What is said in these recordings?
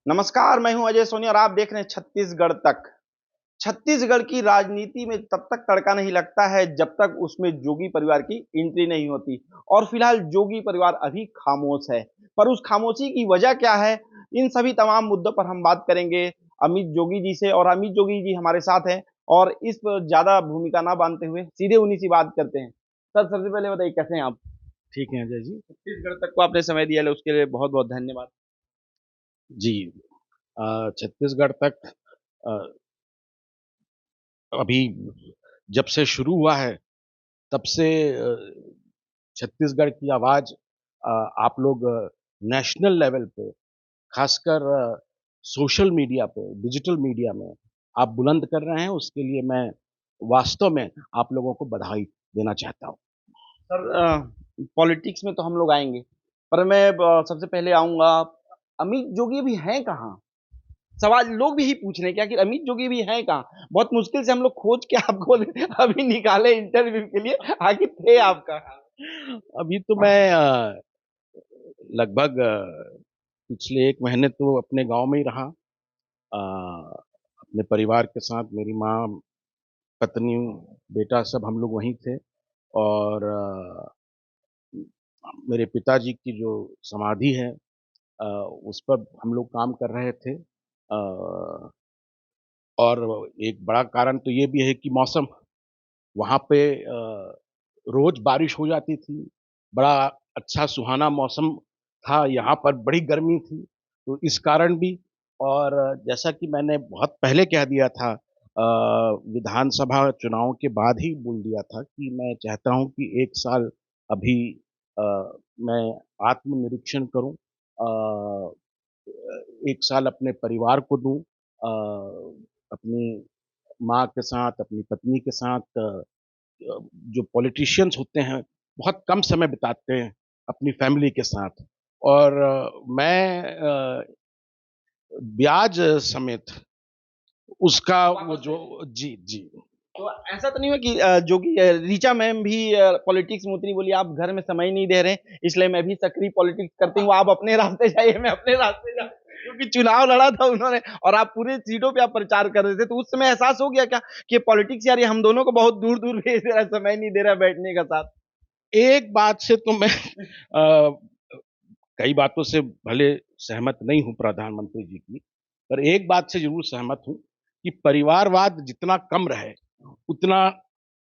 नमस्कार, मैं हूं अजय सोनी और आप देख रहे हैं छत्तीसगढ़ तक। छत्तीसगढ़ की राजनीति में तब तक तड़का नहीं लगता है जब तक उसमें जोगी परिवार की एंट्री नहीं होती और फिलहाल जोगी परिवार अभी खामोश है। पर उस खामोशी की वजह क्या है, इन सभी तमाम मुद्दों पर हम बात करेंगे अमित जोगी जी से। और अमित जोगी जी हमारे साथ हैं और इस पर ज्यादा भूमिका ना बांधते हुए सीधे उन्हीं से बात करते हैं। सर, सबसे पहले बताइए कैसे हैं आप? ठीक है अजय जी। छत्तीसगढ़ तक को आपने समय दिया है, उसके लिए बहुत बहुत धन्यवाद। जी। छत्तीसगढ़ तक अ, अभी जब से शुरू हुआ है तब से छत्तीसगढ़ की आवाज आप लोग नेशनल लेवल पे, खासकर सोशल मीडिया पे, डिजिटल मीडिया में आप बुलंद कर रहे हैं। उसके लिए मैं वास्तव में आप लोगों को बधाई देना चाहता हूँ। सर, पॉलिटिक्स में तो हम लोग आएंगे, पर मैं सबसे पहले आऊंगा, अमित जोगी भी हैं कहाँ? सवाल लोग भी यही पूछ रहे हैं कि आखिर अमित जोगी भी हैं कहाँ? बहुत मुश्किल से हम लोग खोज के आपको अभी निकाले इंटरव्यू के लिए, आखिर थे आप कहाँ? अभी तो मैं लगभग पिछले 1 महीने तो अपने गांव में ही रहा। अपने परिवार के साथ मेरी माँ, पत्नी, बेटा सब हम लोग वहीं थे। और मेरे पिताजी की जो समाधि है उस पर हम लोग काम कर रहे थे। और एक बड़ा कारण तो ये भी है कि मौसम वहाँ पे रोज बारिश हो जाती थी। बड़ा अच्छा सुहाना मौसम था, यहाँ पर बड़ी गर्मी थी। तो इस कारण भी, और जैसा कि मैंने बहुत पहले कह दिया था, विधानसभा चुनाव के बाद ही बोल दिया था कि मैं चाहता हूँ कि 1 साल अभी अ, मैं आत्मनिरीक्षण करूँ। 1 साल अपने परिवार को दूँ, अपनी माँ के साथ, अपनी पत्नी के साथ। जो पॉलिटिशियंस होते हैं बहुत कम समय बिताते हैं अपनी फैमिली के साथ। और मैं ब्याज समेत उसका वो जो, जी, जी। तो ऐसा तो नहीं हुआ कि जोगी ऋचा मैम भी पॉलिटिक्स में उतरी, बोली आप घर में समय नहीं दे रहे, इसलिए मैं भी सक्रिय पॉलिटिक्स करती हूँ, आप अपने रास्ते जाइए, मैं अपने रास्ते जाऊँ। क्योंकि चुनाव लड़ा था उन्होंने और आप पूरे सीटों पे आप प्रचार कर रहे थे, तो उस समय एहसास हो गया क्या कि पॉलिटिक्स यार ये हम दोनों को बहुत दूर दूर भेज दे रहा है, समय नहीं दे रहा है बैठने का साथ? एक बात से तो मैं अ, कई बातों से भले सहमत नहीं हूँ प्रधानमंत्री जी की, पर एक बात से ज़रूर सहमत हूँ कि परिवारवाद जितना कम रहे, उतना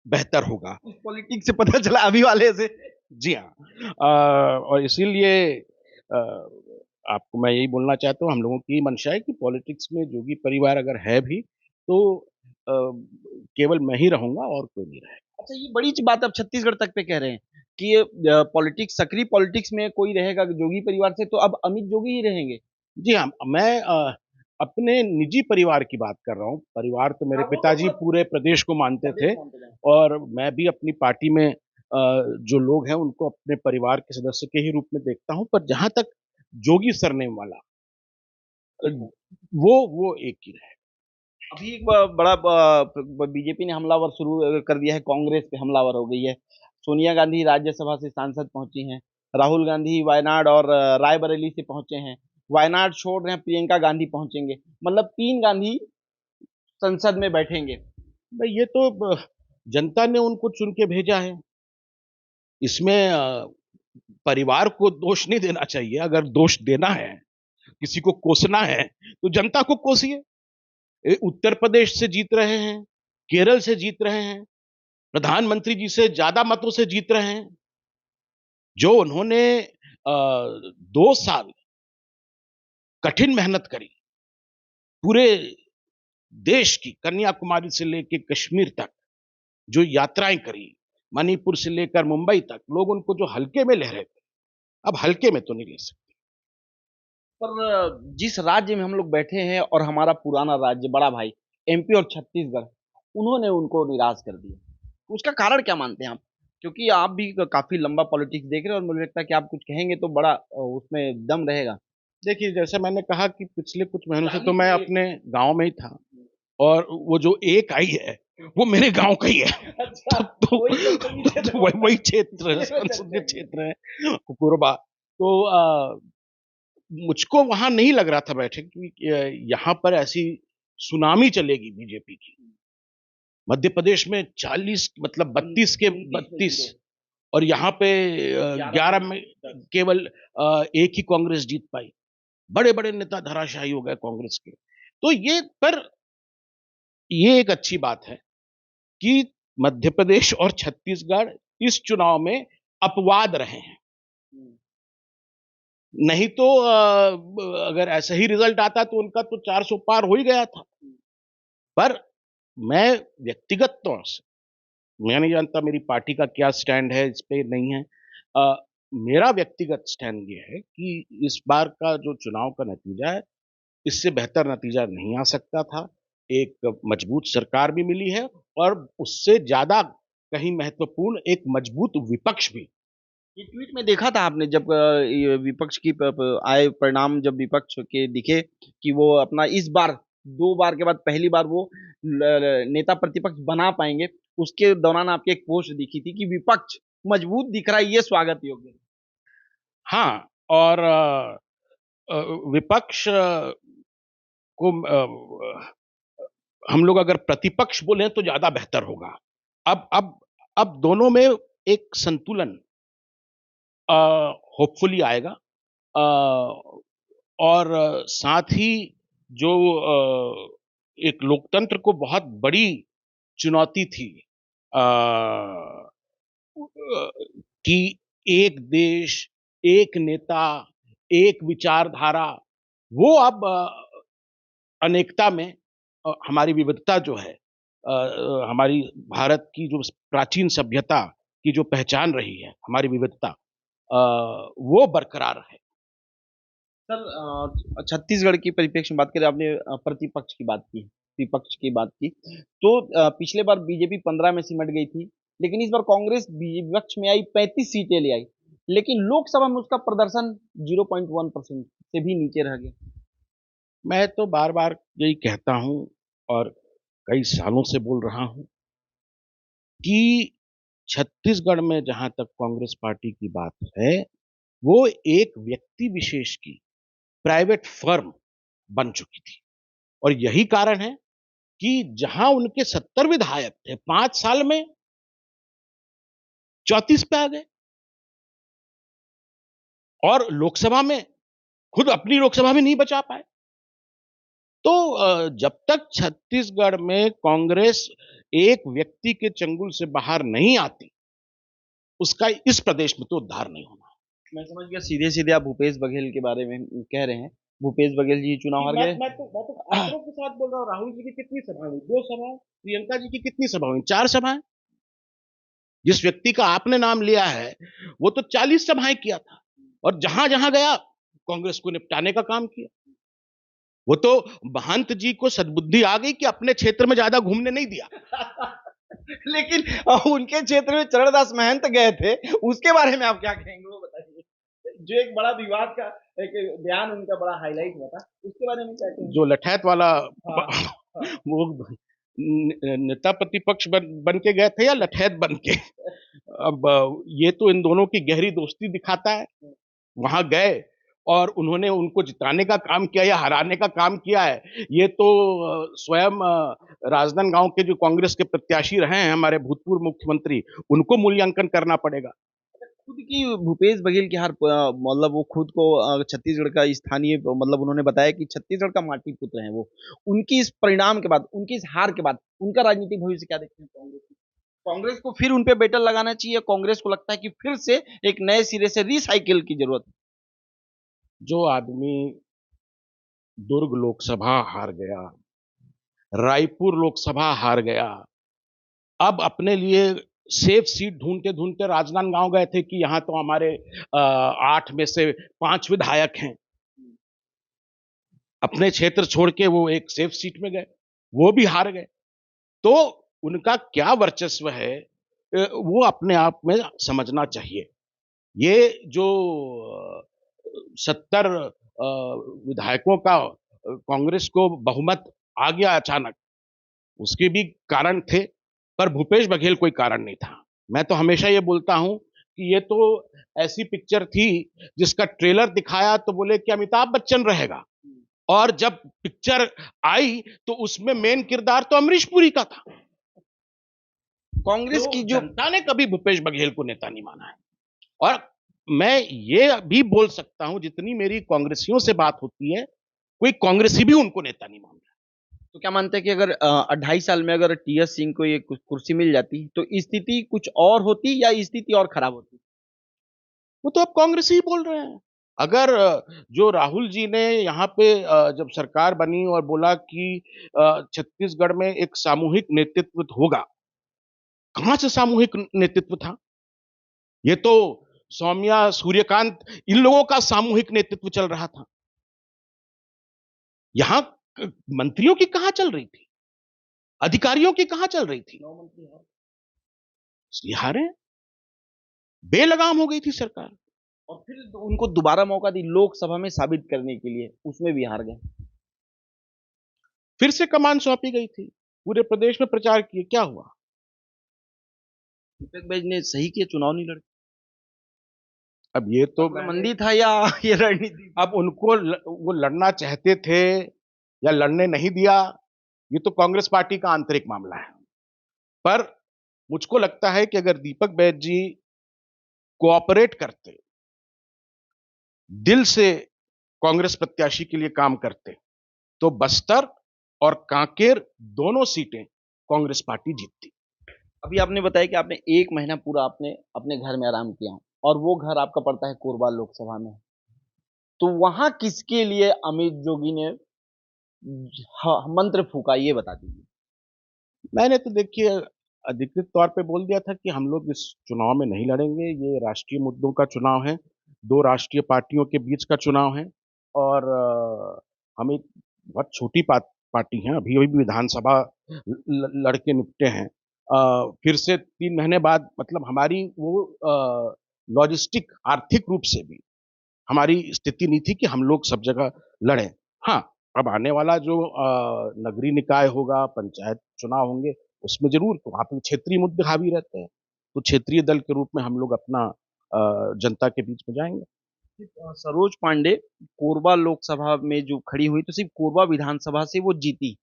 बेहतर होगा। पॉलिटिक्स से पता चला अभी वाले से। जी हाँ। और इसीलिए अ, आपको मैं यही बोलना चाहता हूँ, हम लोगों की मंशा है कि पॉलिटिक्स में जोगी परिवार अगर है भी, तो केवल मैं ही रहूँगा और कोई नहीं रहेगा। अच्छा, ये बड़ी बात आप छत्तीसगढ़ तक पे कह रहे हैं कि पॉलिटिक्स, सक्रिय पॉलिटिक्स में कोई रहेगा जोगी परिवार से, तो अब अमित जोगी ही रहेंगे? जी हाँ, मैं अपने निजी परिवार की बात कर रहा हूँ। परिवार तो मेरे हाँ, वो तो पिताजी बहुत पूरे प्रदेश को मानते प्रदेश थे। मानते हैं। और मैं भी अपनी पार्टी में जो लोग हैं उनको अपने परिवार के सदस्य के ही रूप में देखता हूँ। पर जहाँ तक जोगी सरनेम वाला, अ, वो एक ही रहे। अभी एक बड़ा बीजेपी ने हमलावर शुरू कर दिया है, कांग्रेस पे हमलावर हो गई है। सोनिया गांधी राज्यसभा से सांसद पहुंची हैं, राहुल गांधी वायनाड और रायबरेली से पहुंचे हैं। वायनाड छोड़ रहे हैं, प्रियंका गांधी पहुंचेंगे, मतलब 3 गांधी संसद में बैठेंगे। भाई ये तो जनता ने उनको चुन के भेजा है। इसमें परिवार को दोष नहीं देना चाहिए। अगर दोष देना है, किसी को कोसना है, तो जनता को कोसिए। उत्तर प्रदेश से जीत रहे हैं, केरल से जीत रहे हैं, प्रधानमंत्री जी से ज्यादा मतों से जीत रहे हैं। जो उन्होंने 2 साल कठिन मेहनत करी, पूरे देश की कन्याकुमारी से लेकर कश्मीर तक जो यात्राएं करी, मणिपुर से लेकर मुंबई तक, लोग उनको जो हल्के में ले रहे थे, अब हल्के में तो नहीं ले सकते। पर जिस राज्य में हम लोग बैठे हैं और हमारा पुराना राज्य बड़ा भाई एमपी और छत्तीसगढ़, उन्होंने उनको निराश कर दिया, उसका कारण क्या मानते हैं आप? क्योंकि आप भी काफी लंबा पॉलिटिक्स देख रहे हैं और मुझे लगता है कि आप कुछ कहेंगे तो बड़ा उसमें दम रहेगा। देखिए, जैसे मैंने कहा कि पिछले कुछ महीनों से तो मैं अपने गांव में ही था। और वो जो एक आई है, वो मेरे गांव का ही है। अच्छा, वही संसदीय क्षेत्र वही पड़ता है। क्षेत्र है, इसी में चर्चा संसदीय है। क्षेत्र है, कोरबा। तो मुझको वहां नहीं लग रहा था बैठे कि यहाँ पर ऐसी सुनामी चलेगी बीजेपी की। मध्य प्रदेश में 40 मतलब 32 के 32, और यहाँ पे 11 में केवल एक ही कांग्रेस जीत पाई। बड़े बड़े नेता धराशायी हो गए कांग्रेस के। तो ये एक अच्छी बात है कि मध्य प्रदेश और छत्तीसगढ़ इस चुनाव में अपवाद रहे हैं। नहीं तो अगर ऐसा ही रिजल्ट आता तो उनका तो 400 पार हो ही गया था। पर मैं व्यक्तिगत तौर से, मैं नहीं जानता मेरी पार्टी का क्या स्टैंड है इस पे, नहीं है। मेरा व्यक्तिगत स्टैंड ये है कि इस बार का जो चुनाव का नतीजा है, इससे बेहतर नतीजा नहीं आ सकता था। एक मजबूत सरकार भी मिली है और उससे ज्यादा कहीं महत्वपूर्ण एक मजबूत विपक्ष भी। ये ट्वीट में देखा था आपने जब ये विपक्ष की आए परिणाम, जब विपक्ष के दिखे कि वो अपना इस बार 2 बार के बाद पहली बार वो नेता प्रतिपक्ष बना पाएंगे, उसके दौरान आपकी एक पोस्ट दिखी थी कि विपक्ष मजबूत दिख रहा है, ये स्वागत योग्य है। हाँ, और विपक्ष को हम लोग अगर प्रतिपक्ष बोले तो ज्यादा बेहतर होगा। अब दोनों में एक संतुलन होपफुली आएगा। और साथ ही जो एक लोकतंत्र को बहुत बड़ी चुनौती थी कि एक देश, एक नेता, एक विचारधारा, वो अब अनेकता में हमारी विविधता जो है, हमारी भारत की जो प्राचीन सभ्यता की जो पहचान रही है, हमारी विविधता, वो बरकरार है। सर छत्तीसगढ़ की परिप्रेक्ष्य में बात करें, आपने प्रतिपक्ष की बात की, विपक्ष की बात की, तो पिछले बार बीजेपी 15 में सिमट गई थी, लेकिन इस बार कांग्रेस विपक्ष में आई, 35 सीटें ले आई, लेकिन लोकसभा में उसका प्रदर्शन 0.1% से भी नीचे रह गया। मैं तो बार बार यही कहता हूं और कई सालों से बोल रहा हूं कि छत्तीसगढ़ में जहां तक कांग्रेस पार्टी की बात है, वो एक व्यक्ति विशेष की प्राइवेट फर्म बन चुकी थी। और यही कारण है कि जहां उनके 70 विधायक थे, 5 साल में 34 पे आ गए। और लोकसभा में खुद अपनी लोकसभा में नहीं बचा पाए। तो जब तक छत्तीसगढ़ में कांग्रेस एक व्यक्ति के चंगुल से बाहर नहीं आती, उसका इस प्रदेश में तो उद्धार नहीं होना। मैं समझ गया, सीधे सीधे आप भूपेश बघेल के बारे में कह रहे हैं। भूपेश बघेल जी चुनाव हार गए। मैं तो आंकड़ों के साथ बोल रहा हूँ। राहुल जी की कितनी सभा हुई? 2 सभा। प्रियंका जी की कितनी सभा हुई? 4 सभाएं। जिस व्यक्ति का आपने नाम लिया है, वो तो 40 सभाएं किया था, और जहां जहां गया कांग्रेस को निपटाने का काम किया। वो तो महंत जी को सद्बुद्धि आ गई कि अपने क्षेत्र में ज्यादा घूमने नहीं दिया। लेकिन उनके क्षेत्र में चरणदास महंत गए थे, उसके बारे में आप क्या कहेंगे वो बताइए। जो एक बड़ा विवाद का एक बयान उनका बड़ा हाईलाइट हुआ था, उसके बारे में क्या कहेंगे? जो लठैत वाला, हाँ, हाँ। वो नेता प्रतिपक्ष बन के गए थे या लठैत बन के? अब ये तो इन दोनों की गहरी दोस्ती दिखाता है। वहां गए और उन्होंने उनको जिताने का काम किया या हराने का काम किया है, ये तो स्वयं राजनांदगांव के जो कांग्रेस के प्रत्याशी रहे हैं, हमारे भूतपूर्व मुख्यमंत्री, उनको मूल्यांकन करना पड़ेगा। खुद की भूपेश बघेल की हार, मतलब वो खुद को छत्तीसगढ़ का स्थानीय, मतलब उन्होंने बताया कि छत्तीसगढ़ का माटी पुत्र है वो। उनकी इस परिणाम के बाद, उनकी इस हार के बाद, उनका राजनीतिक भविष्य क्या देखते हैं कांग्रेस में? कांग्रेस को फिर उनपे बेटल लगाना चाहिए? कांग्रेस को लगता है कि फिर से एक नए सिरे से रिसाइकिल की जरूरत है? जो आदमी दुर्ग लोकसभा हार गया, रायपुर लोकसभा हार गया, अब अपने लिए सेफ सीट ढूंढते ढूंढते राजनांदगांव गए थे कि यहां तो हमारे 8 में से 5 विधायक हैं। अपने क्षेत्र छोड़ के वो एक सेफ सीट में गए, वो भी हार गए। तो उनका क्या वर्चस्व है, वो अपने आप में समझना चाहिए। ये जो 70 विधायकों का कांग्रेस को बहुमत आ गया अचानक, उसके भी कारण थे, पर भूपेश बघेल कोई कारण नहीं था। मैं तो हमेशा ये बोलता हूं कि ये तो ऐसी पिक्चर थी जिसका ट्रेलर दिखाया तो बोले कि अमिताभ बच्चन रहेगा, और जब पिक्चर आई तो उसमें मेन किरदार तो अमरीश पुरी का था। कांग्रेस तो की जो जनता ने कभी भूपेश बघेल को नेता नहीं माना है। और मैं ये भी बोल सकता हूं, जितनी मेरी कांग्रेसियों से बात होती है, कोई कांग्रेसी भी उनको नेता नहीं मान रहा। तो क्या मानते हैं कि अगर 2.5 साल में अगर टीएस सिंह को ये कुर्सी मिल जाती तो स्थिति कुछ और होती या स्थिति और खराब होती? वो तो अब कांग्रेसी ही बोल रहे हैं। अगर जो राहुल जी ने यहाँ पे जब सरकार बनी और बोला कि छत्तीसगढ़ में एक सामूहिक नेतृत्व होगा, कहां से सामूहिक नेतृत्व था? ये तो सौम्या, सूर्यकांत, इन लोगों का सामूहिक नेतृत्व चल रहा था। यहां मंत्रियों की कहां चल रही थी? अधिकारियों की कहां चल रही थी? 9 मंत्री हैं। इसलिए हारे, बेलगाम हो गई थी सरकार। और फिर उनको दोबारा मौका दी लोकसभा में साबित करने के लिए, उसमें भी हार गए। फिर से कमान सौंपी गई थी, पूरे प्रदेश में प्रचार किए, क्या हुआ? दीपक बैज ने सही किया, चुनाव नहीं लड़े। अब ये तो मंदी था या ये रणनीति? अब उनको वो लड़ना चाहते थे या लड़ने नहीं दिया, ये तो कांग्रेस पार्टी का आंतरिक मामला है। पर मुझको लगता है कि अगर दीपक बैज जी कोऑपरेट करते, दिल से कांग्रेस प्रत्याशी के लिए काम करते, तो बस्तर और कांकेर दोनों सीटें कांग्रेस पार्टी जीतती। अभी आपने बताया कि आपने 1 महीना पूरा आपने अपने घर में आराम किया और वो घर आपका पड़ता है कोरबा लोकसभा में। तो वहां किसके लिए अमित जोगी ने मंत्र फूका, ये बता दीजिए। मैंने तो देखिए अधिकृत तौर पे बोल दिया था कि हम लोग इस चुनाव में नहीं लड़ेंगे, ये राष्ट्रीय मुद्दों का चुनाव है, दो राष्ट्रीय पार्टियों के बीच का चुनाव है, और हम एक बहुत छोटी पार्टी हैं, अभी अभी भी विधानसभा लड़के निपटे हैं। फिर से 3 महीने बाद, मतलब हमारी वो लॉजिस्टिक आर्थिक रूप से भी हमारी स्थिति नहीं थी कि हम लोग सब जगह लड़ें। हाँ, अब आने वाला जो नगरीय निकाय होगा, पंचायत चुनाव होंगे, उसमें जरूर तो वहाँ पे क्षेत्रीय मुद्दे हावी रहते हैं, तो क्षेत्रीय दल के रूप में हम लोग अपना जनता के बीच में जाएंगे। सरोज पांडे कोरबा लोकसभा में जो खड़ी हुई तो सिर्फ कोरबा विधानसभा से वो जीती,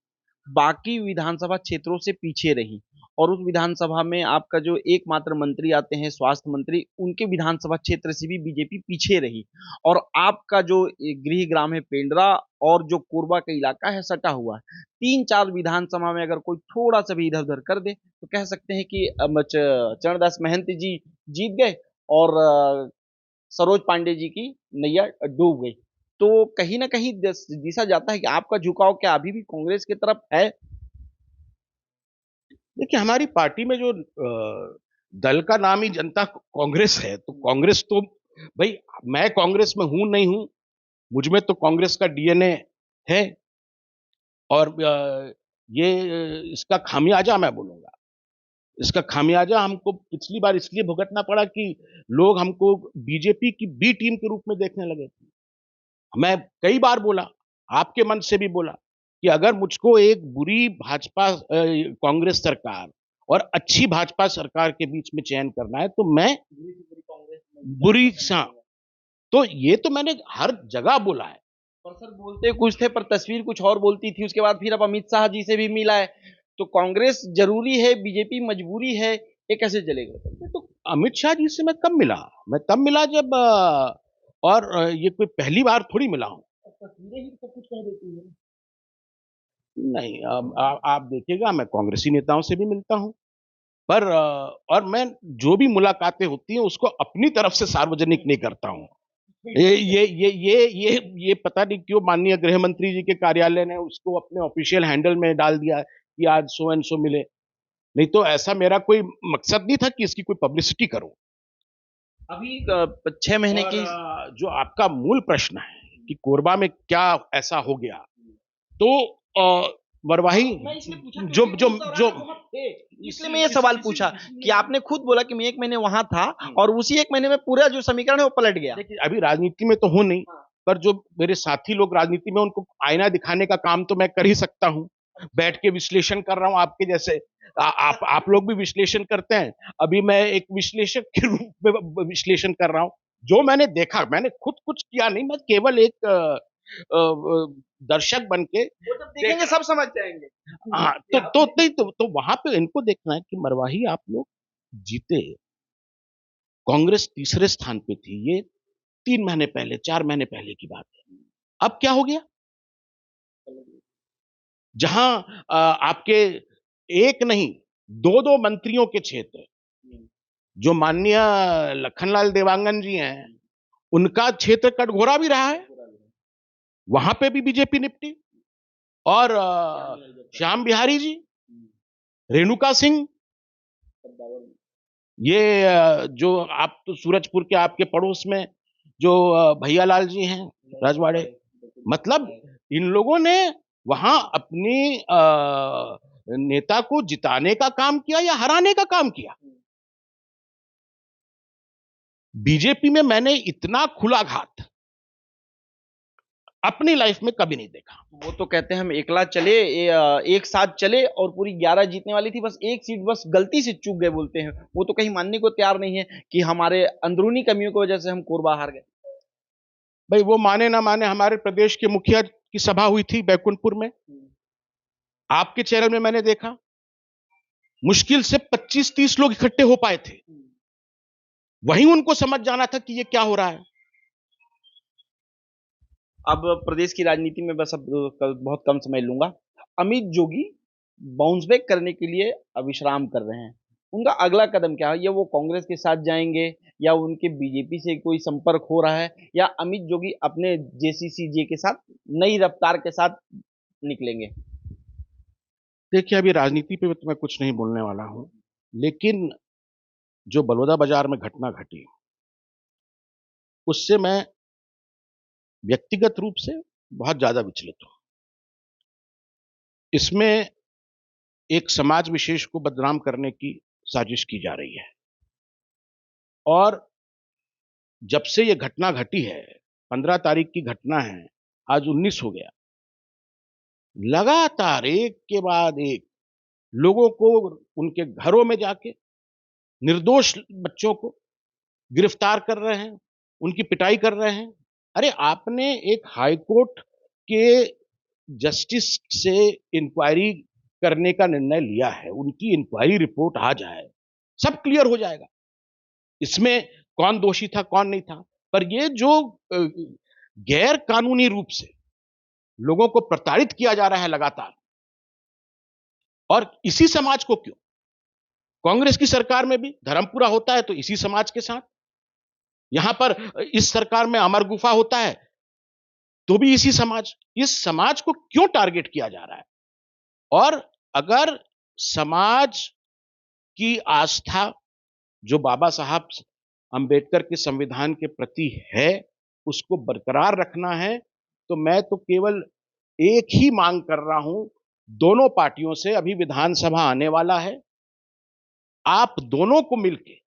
बाकी विधानसभा क्षेत्रों से पीछे रही। और उस विधानसभा में आपका जो एकमात्र मंत्री आते हैं स्वास्थ्य मंत्री, उनके विधानसभा क्षेत्र से भी बीजेपी पीछे रही। और आपका जो गृह ग्राम है पेंड्रा और जो कोरबा का इलाका है सटा हुआ है, 3-4 विधानसभा में अगर कोई थोड़ा सा भी इधर उधर कर दे तो कह सकते हैं कि चरणदास महंत जी जीत गए और सरोज पांडे जी की नैया डूब गई। तो कहीं ना कहीं दिशा जाता है कि आपका झुकाव क्या अभी भी कांग्रेस की तरफ है? देखिए, हमारी पार्टी में जो दल का नाम ही जनता कांग्रेस है, तो कांग्रेस तो भाई, मैं कांग्रेस में हूं नहीं हूं, मुझ में तो कांग्रेस का डीएनए है। और ये इसका खामियाजा मैं बोलूंगा, इसका खामियाजा हमको पिछली बार इसलिए भुगतना पड़ा कि लोग हमको बीजेपी की बी टीम के रूप में देखने लगे थे। मैं कई बार बोला, आपके मन से भी बोला, कि अगर मुझको एक बुरी भाजपा कांग्रेस सरकार और अच्छी भाजपा सरकार के बीच में चयन करना है, तो मैं बुरी सा, तो ये तो मैंने हर जगह बोला है। पर सर बोलते कुछ थे पर तस्वीर कुछ और बोलती थी। उसके बाद फिर अब अमित शाह जी से भी मिला है, तो कांग्रेस जरूरी है, बीजेपी मजबूरी है, ये कैसे चलेगा? तो अमित शाह जी से मैं कब मिला? मैं तब मिला जब और ये कोई पहली बार थोड़ी मिला हूं। तस्वीरें ही सब कुछ कह देती है। नहीं, आप देखिएगा, मैं कांग्रेसी नेताओं से भी मिलता हूं, पर और मैं जो भी मुलाकातें होती हैं उसको अपनी तरफ से सार्वजनिक नहीं करता हूं। ये पता नहीं क्यों माननीय गृह मंत्री जी के कार्यालय ने उसको अपने ऑफिशियल हैंडल में डाल दिया है कि आज सो एंड सो मिले। नहीं तो ऐसा मेरा कोई मकसद नहीं था कि इसकी कोई पब्लिसिटी करूं। अभी 6 महीने की जो आपका मूल प्रश्न है कि कोरबा में क्या ऐसा हो गया, तो वरवाही जो जो जो इसलिए मैं ये सवाल पूछा कि आपने खुद बोला कि मैं 1 महीने वहां था और उसी 1 महीने में पूरा जो समीकरण है वो पलट गया। देखिए, अभी राजनीति में तो हूं नहीं, पर जो मेरे साथी लोग राजनीति में, उनको आईना दिखाने का काम तो मैं कर ही सकता हूं, बैठ के विश्लेषण कर रहा हूं आपके जैसे। आप लोग भी विश्लेषण करते हैं, अभी मैं एक विश्लेषक के रूप में विश्लेषण कर रहा हूं। जो मैंने देखा, मैंने खुद कुछ किया नहीं, मैं केवल एक दर्शक बन के वो जब देखेंगे सब समझ जाएंगे। हाँ, तो वहां पे इनको देखना है कि मरवाही आप लोग जीते, कांग्रेस तीसरे स्थान पे थी, ये 3 महीने पहले, 4 महीने पहले की बात है। अब क्या हो गया? जहां आपके एक नहीं, दो दो मंत्रियों के क्षेत्र, जो माननीय लखनलाल देवांगन जी हैं, उनका क्षेत्र कटघोरा भी रहा है, वहां पे भी बीजेपी निपटी। और श्याम बिहारी जी, रेणुका सिंह, ये जो आप तो सूरजपुर के आपके पड़ोस में जो भैयालाल जी हैं राजवाड़े, मतलब इन लोगों ने वहां अपनी नेता को जिताने का काम किया या हराने का काम किया। बीजेपी में मैंने इतना खुला घात अपनी लाइफ में कभी नहीं देखा। वो तो कहते हैं हम एकला चले, एक साथ चले और पूरी 11 जीतने वाली थी, बस एक सीट बस गलती से चूक गए बोलते हैं। वो तो कहीं मानने को तैयार नहीं है कि हमारे अंदरूनी कमियों की वजह से हम कोरबा हार गए। भाई वो माने ना माने, हमारे प्रदेश के मुखिया की सभा हुई थी बैकुंठपुर में, आपके चैनल में मैंने देखा, मुश्किल से 25-30 लोग इकट्ठे हो पाए थे। वहीं उनको समझ जाना था कि ये क्या हो रहा है। अब प्रदेश की राजनीति में बस अब बहुत कम समय लूंगा। अमित जोगी बाउंस बैक करने के लिए अविश्राम कर रहे हैं। उनका अगला कदम क्या है? या वो कांग्रेस के साथ जाएंगे, या उनके बीजेपी से कोई संपर्क हो रहा है, या अमित जोगी अपने जेसीसी के साथ नई रफ्तार के साथ निकलेंगे? देखिए, अभी राजनीति पे तो मैं कुछ नहीं बोलने वाला हूं, लेकिन जो बलौदा बाजार में घटना घटी, उससे मैं व्यक्तिगत रूप से बहुत ज्यादा विचलित हूं। इसमें एक समाज विशेष को बदनाम करने की साजिश की जा रही है। और जब से ये घटना घटी है, 15 तारीख की घटना है, आज 19 हो गया, लगातार एक के बाद एक लोगों को उनके घरों में जाके निर्दोष बच्चों को गिरफ्तार कर रहे हैं, उनकी पिटाई कर रहे हैं। अरे आपने एक हाई कोर्ट के जस्टिस से इंक्वायरी करने का निर्णय लिया है, उनकी इंक्वायरी रिपोर्ट आ जाए, सब क्लियर हो जाएगा। इसमें कौन दोषी था, कौन नहीं था। पर ये जो गैर कानूनी रूप से लोगों को प्रताड़ित किया जा रहा है लगातार, और इसी समाज को क्यों, कांग्रेस की सरकार में भी धर्मपुरा होता है तो इसी समाज के साथ, यहां पर इस सरकार में अमर गुफा होता है तो भी इसी समाज, इस समाज को क्यों टारगेट किया जा रहा है? और अगर समाज की आस्था जो बाबा साहब अंबेडकर के संविधान के प्रति है, उसको बरकरार रखना है, तो मैं तो केवल एक ही मांग कर रहा हूं दोनों पार्टियों से। अभी विधानसभा आने वाला है, आप दोनों को मिलकर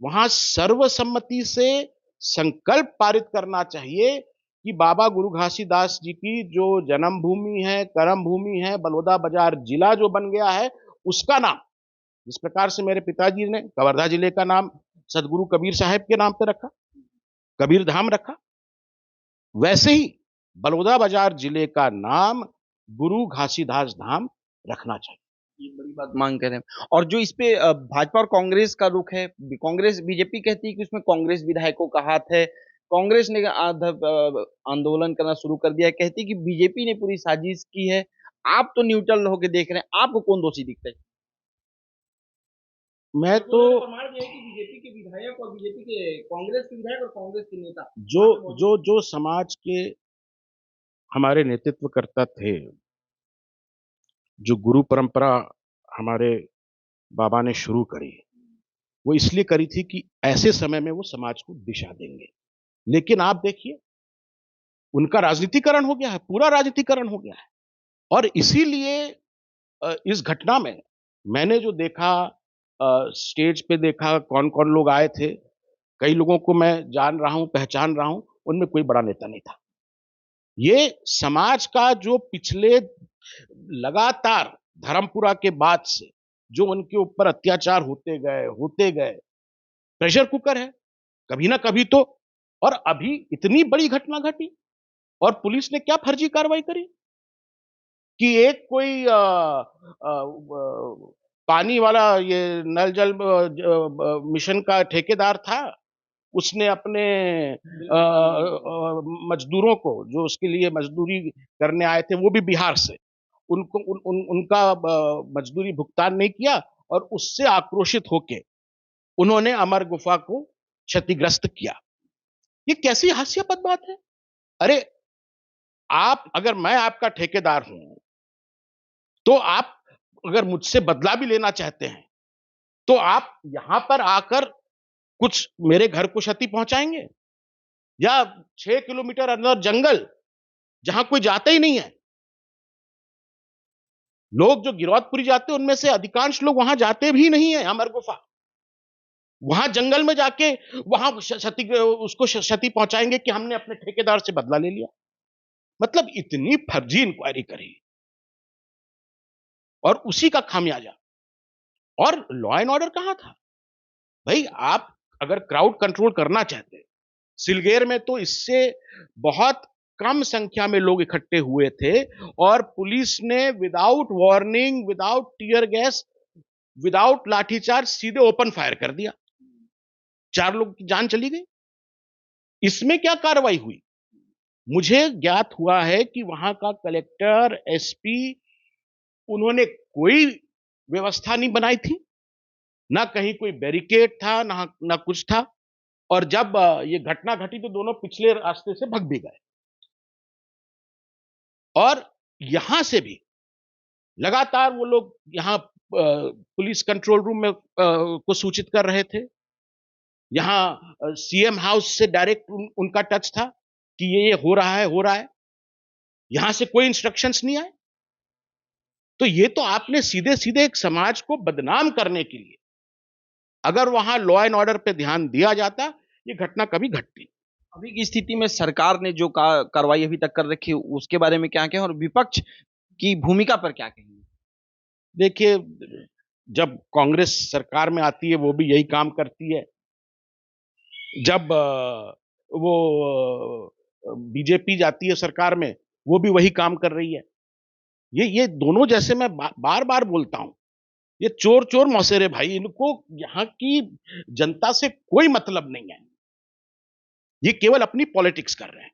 वहां सर्वसम्मति से संकल्प पारित करना चाहिए कि बाबा गुरु घासीदास जी की जो जन्मभूमि है, कर्म भूमि है, बलौदा बाजार जिला जो बन गया है, उसका नाम, जिस प्रकार से मेरे पिताजी ने कवर्धा जिले का नाम सदगुरु कबीर साहब के नाम पे रखा, कबीर धाम रखा, वैसे ही बलौदा बाजार जिले का नाम गुरु घासीदास धाम रखना चाहिए। ये बड़ी बात मांग कर रहे हैं। और जो इस पे भाजपा और कांग्रेस का रुख है, कांग्रेस बीजेपी कहती है कि उसमें कांग्रेस विधायकों का हाथ है, कांग्रेस ने आंदोलन करना शुरू कर दिया है, कहती है कि बीजेपी ने पूरी साजिश की है। आप तो न्यूट्रल होकर देख रहे हैं, आपको कौन दोषी दिखता है? मैं तो बीजेपी के विधायक और बीजेपी के कांग्रेस के विधायक और कांग्रेस के नेता जो जो जो समाज के हमारे नेतृत्वकर्ता थे, जो गुरु परंपरा हमारे बाबा ने शुरू करी, वो इसलिए करी थी कि ऐसे समय में वो समाज को दिशा देंगे। लेकिन आप देखिए, उनका राजनीतिकरण हो गया है, पूरा राजनीतिकरण हो गया है। और इसीलिए इस घटना में मैंने जो देखा, स्टेज पे देखा कौन कौन लोग आए थे, कई लोगों को मैं जान रहा हूं, पहचान रहा हूं, उनमें कोई बड़ा नेता नहीं था। ये समाज का जो पिछले लगातार धर्मपुरा के बाद से जो उनके ऊपर अत्याचार होते गए, प्रेशर कुकर है, कभी ना कभी तो। और अभी इतनी बड़ी घटना घटी और पुलिस ने क्या फर्जी कार्रवाई करी कि एक कोई पानी वाला ये नल जल मिशन का ठेकेदार था, उसने अपने मजदूरों को, जो उसके लिए मजदूरी करने आए थे, वो भी बिहार से, उनको उनका मजदूरी भुगतान नहीं किया और उससे आक्रोशित होके उन्होंने अमर गुफा को क्षतिग्रस्त किया। ये कैसी हास्यास्पद बात है? अरे आप, अगर मैं आपका ठेकेदार हूं, तो आप अगर मुझसे बदला भी लेना चाहते हैं, तो आप यहां पर आकर कुछ मेरे घर को क्षति पहुंचाएंगे? या 6 किलोमीटर अंदर जंगल, जहां कोई जाता ही नहीं है, लोग जो गिरौदपुरी जाते हैं उनमें से अधिकांश लोग वहां जाते भी नहीं है, अमर गुफा, वहां जंगल में जाके वहां क्षति, उसको क्षति पहुंचाएंगे कि हमने अपने ठेकेदार से बदला ले लिया। मतलब इतनी फर्जी इंक्वायरी करी और उसी का खामियाजा। और लॉ एंड ऑर्डर कहां था भाई? आप अगर क्राउड कंट्रोल करना चाहते, सिलगेर में तो इससे बहुत कम संख्या में लोग इकट्ठे हुए थे और पुलिस ने without warning, without tear gas, without lathi charge सीधे ओपन फायर कर दिया, 4 लोग की जान चली गई। इसमें क्या कार्रवाई हुई? मुझे ज्ञात हुआ है कि वहां का कलेक्टर, एसपी, उन्होंने कोई व्यवस्था नहीं बनाई थी, ना कहीं कोई बैरिकेड था, ना कुछ था। और जब ये घटना घटी तो दोनों पिछले रास्ते से भाग भी गए। और यहां से भी लगातार वो लोग यहां पुलिस कंट्रोल रूम में को सूचित कर रहे थे। यहां सीएम हाउस से डायरेक्ट उनका टच था कि ये हो रहा है, हो रहा है। यहां से कोई इंस्ट्रक्शंस नहीं आए। तो ये तो आपने सीधे सीधे एक समाज को बदनाम करने के लिए, अगर वहां लॉ एंड ऑर्डर पे ध्यान दिया जाता, ये घटना कभी घटती। अभी की स्थिति में सरकार ने जो कार्रवाई अभी तक कर रखी है उसके बारे में क्या कहें और विपक्ष की भूमिका पर क्या कहेंगे? देखिए, जब कांग्रेस सरकार में आती है वो भी यही काम करती है। जब वो बीजेपी जाती है सरकार में, वो भी वही काम कर रही है। ये दोनों, जैसे मैं बार बार बोलता हूं, ये चोर चोर मौसेरे भाई, इनको यहाँ की जनता से कोई मतलब नहीं है। ये केवल अपनी पॉलिटिक्स कर रहे हैं।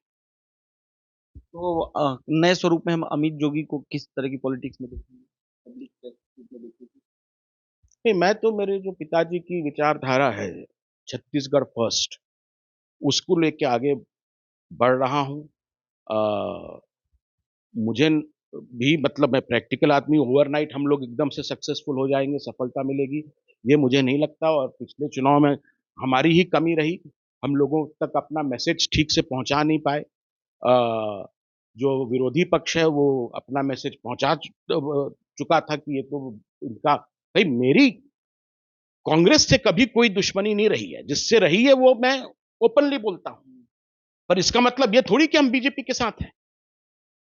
तो नए स्वरूप में हम अमित जोगी को किस तरह की पॉलिटिक्स में देखेंगे? नहीं, मैं तो, मेरे जो पिताजी की विचारधारा है, छत्तीसगढ़ फर्स्ट, उसको लेके आगे बढ़ रहा हूं। मुझे भी, मतलब मैं प्रैक्टिकल आदमी, ओवरनाइट हम लोग एकदम से सक्सेसफुल हो जाएंगे, सफलता मिलेगी, ये मुझे नहीं लगता। और पिछले चुनाव में हमारी ही कमी रही, हम लोगों तक अपना मैसेज ठीक से पहुंचा नहीं पाए। जो विरोधी पक्ष है वो अपना मैसेज पहुंचा चुका था कि ये तो इनका, भाई मेरी कांग्रेस से कभी कोई दुश्मनी नहीं रही है, जिससे रही है वो मैं ओपनली बोलता हूं। पर इसका मतलब ये थोड़ी कि हम बीजेपी के साथ हैं।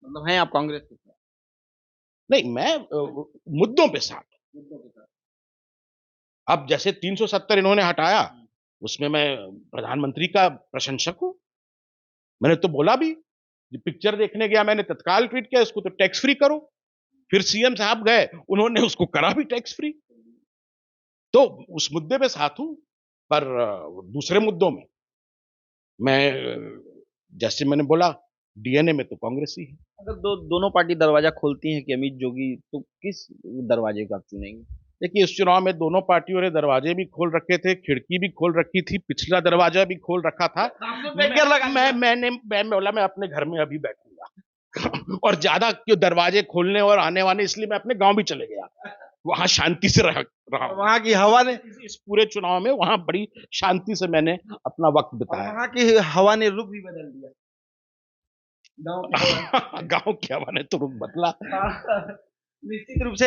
मतलब हैं आप कांग्रेस के साथ? नहीं, मैं मुद्दों पे साथ। अब जैसे 370 इन्होंने हटाया, उसमें मैं प्रधानमंत्री का प्रशंसक हूं। मैंने तो बोला भी, पिक्चर देखने गया, मैंने तत्काल ट्वीट किया इसको तो टैक्स फ्री करो। फिर सीएम साहब गए, उन्होंने उसको करा भी टैक्स फ्री। तो उस मुद्दे पे साथ हूं। पर दूसरे मुद्दों में मैं, जैसे मैंने बोला, डीएनए में तो कांग्रेस ही है। अगर दोनों पार्टी दरवाजा खोलती हैं कि अमित जोगी, तो किस दरवाजे को आप चुनेंगे? देखिए, इस चुनाव में दोनों पार्टियों ने दरवाजे भी खोल रखे थे, खिड़की भी खोल रखी थी, पिछला दरवाजा भी खोल रखा था। मैं अपने घर में अभी बैठूंगा और ज्यादा क्यों दरवाजे खोलने और आने वाने, इसलिए मैं अपने गांव भी चले गया, वहां शांति से रहा। वहां की हवा ने, इस पूरे चुनाव में वहां बड़ी शांति से मैंने अपना वक्त बिताया। वहां की हवा ने रुख भी बदल दिया, गांव की हवा ने तो रुख बदला। निश्चित रूप से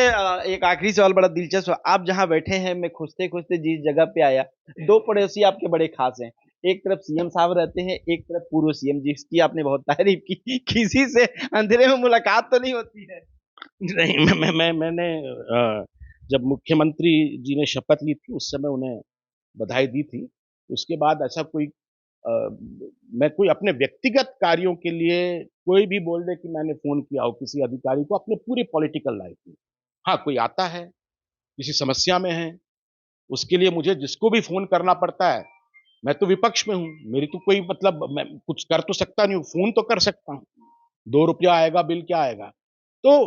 एक आखिरी सवाल बड़ा दिलचस्प है। आप जहां बैठे हैं, मैं खोजते खोजते जिस जगह पे आया, दो पड़ोसी आपके बड़े खास हैं। एक तरफ सीएम साहब रहते हैं, एक तरफ पूर्व सीएम, जिसकी आपने बहुत तारीफ की। किसी से अंधेरे में मुलाकात तो नहीं होती है? नहीं, मैंने जब मुख्यमंत्री जी ने शपथ ली थी उस समय उन्हें बधाई दी थी। उसके बाद ऐसा कोई अ, मैं कोई अपने व्यक्तिगत कार्यों के लिए कोई भी बोल दे कि मैंने फ़ोन किया हो किसी अधिकारी को अपने पूरे पॉलिटिकल लाइफ़ में। हाँ, कोई आता है, किसी समस्या में है, उसके लिए मुझे जिसको भी फ़ोन करना पड़ता है, मैं तो विपक्ष में हूँ, मेरी तो कोई मतलब मैं कुछ कर तो सकता नहीं हूँ, फ़ोन तो कर सकता हूँ। ₹2 आएगा, बिल क्या आएगा? तो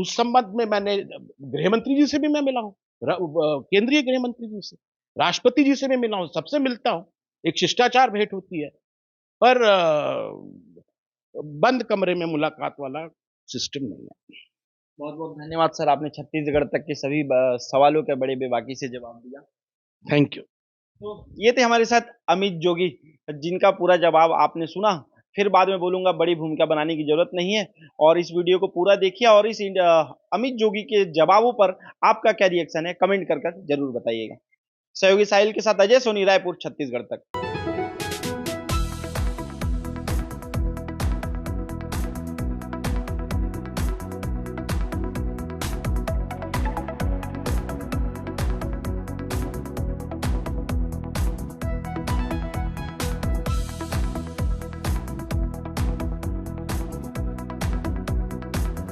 उस संबंध में मैंने गृह मंत्री जी से भी मैं मिला हूँ, केंद्रीय गृह मंत्री जी से, राष्ट्रपति जी से भी मिला हूँ, सबसे मिलता हूँ, एक शिष्टाचार भेंट होती है। पर बंद कमरे में मुलाकात वाला सिस्टम नहीं है। बहुत-बहुत धन्यवाद सर, आपने छत्तीसगढ़ तक के सभी सवालों का बड़े बेबाकी से जवाब दिया। Thank you. तो ये थे हमारे साथ अमित जोगी, जिनका पूरा जवाब आपने सुना। फिर बाद में बोलूँगा बड़ी भूमिका बनाने की ज़रूरत नहीं है और इस वीडियो को पूरा देखिए और इस अमित जोगी के जवाबों पर आपका क्या रिएक्शन है, कमेंट कर ज़रूर बताइएगा। सहयोगी साहिल के साथ अजय सोनी, रायपुर, छत्तीसगढ़ तक।